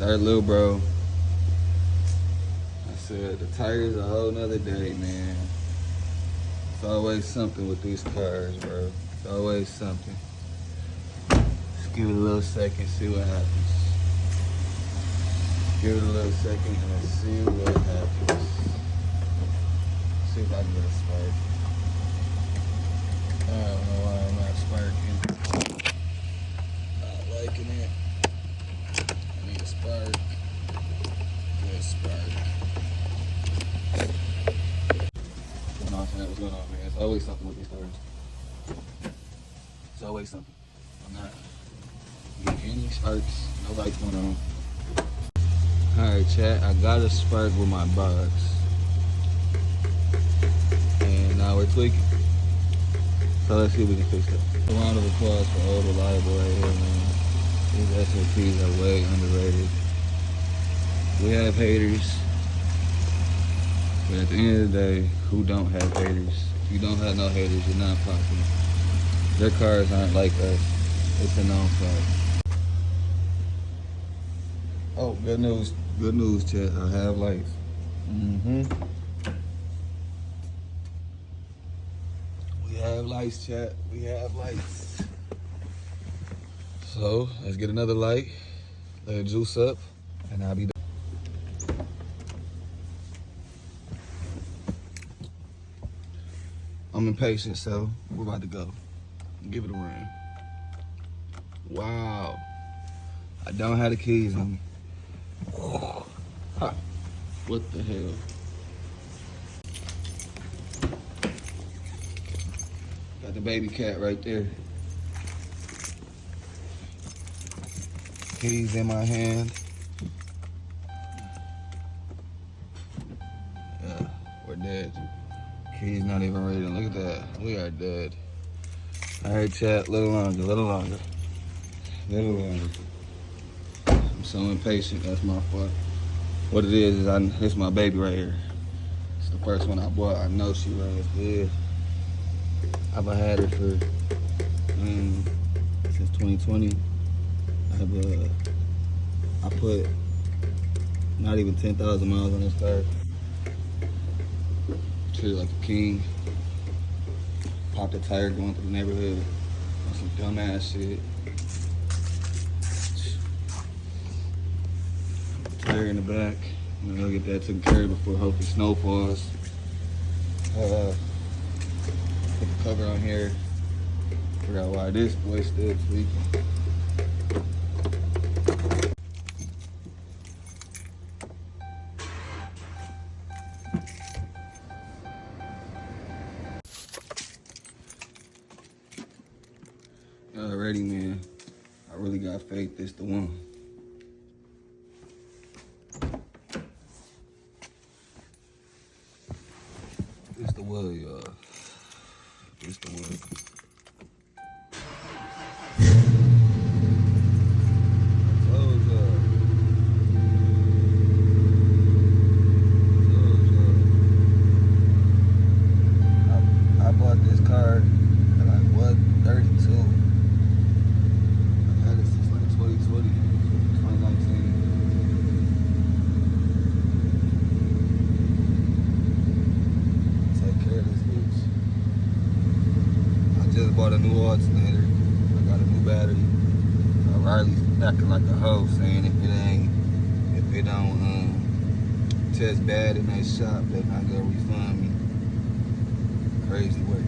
Start little bro. I said the tires a whole nother day, man. It's always something with these cars, bro. It's always something. Just give it a little second, see what happens. Give it a little second and see what happens. See if I can get a spark. I don't know why I'm not sparking. Not liking it. I need a spark. Good spark. What's going on, man? What's going on, man? It's always something with these cars. It's always something. I'm not getting any sparks. No lights going on. Alright, chat. I got a spark with my box. And now we're tweaking. So let's see if we can fix that. A round of applause for old reliable right here, man. These SOPs are way underrated. We have haters. But at the end of the day, who don't have haters? If you don't have no haters, you're not popular. Their cars aren't like us. It's a known fact. Oh, good news. Good news, chat. I have lights. We have lights, chat. We have lights. So, let's get another light. Let it juice up, and I'll be done. I'm impatient, so we're about to go. Give it a ring. Wow. I don't have the keys on me. Ha. What the hell? Got the baby cat right there. Keys in my hand. Yeah, we're dead. Keys not even ready. Look at that. We are dead. All right, chat. Little longer. I'm so impatient. That's my fault. What it is it's my baby right here. It's the first one I bought. I know she runs good. I've had her for since 2020. I put not even 10,000 miles on this car. Treated like a king. Popped a tire going through the neighborhood on some dumbass shit. Tire in the back. I'm gonna get that taken care of before hopefully snow falls. Put the cover on here. Figure out why this boy's still tweaking. Alrighty, man. I really got faith this the one. It's the wood, y'all. It's the wood. I bought this car at like what, 32. I've had it since like 2020, 2019. I just bought a new alternator. I got a new battery. Riley's acting like a hoe, saying if it don't test bad in that shop, they're not gonna refund me. Crazy work.